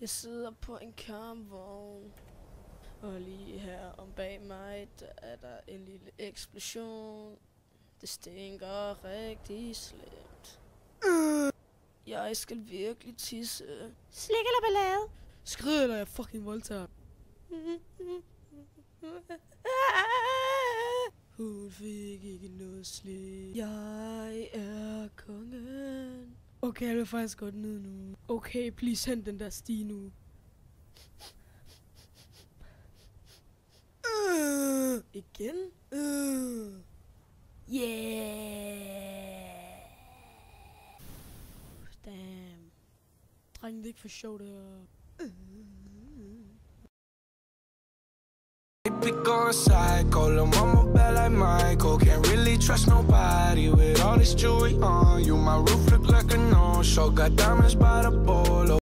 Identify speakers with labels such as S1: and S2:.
S1: Jeg sidder på en kampvogn, og lige her om bag mig, der er der en lille eksplosion. Det stinker rigtig slemt. Jeg skal virkelig tisse.
S2: Slik eller ballade?
S1: Skrid, eller jeg fucking voldtager. Hun fik ikke noget slik. Jeg er kongen. Okay, jeg vil faktisk godt ned nu. Okay, please hent den der sti nu. Igen? Yeah! Damn. Dreng, det er ikke for sjovt det her.
S3: Be going psycho, lil' mama bad like Michael. Can't really trust nobody with all this jewelry on you. My roof look like a no-show, got diamonds by the bolo.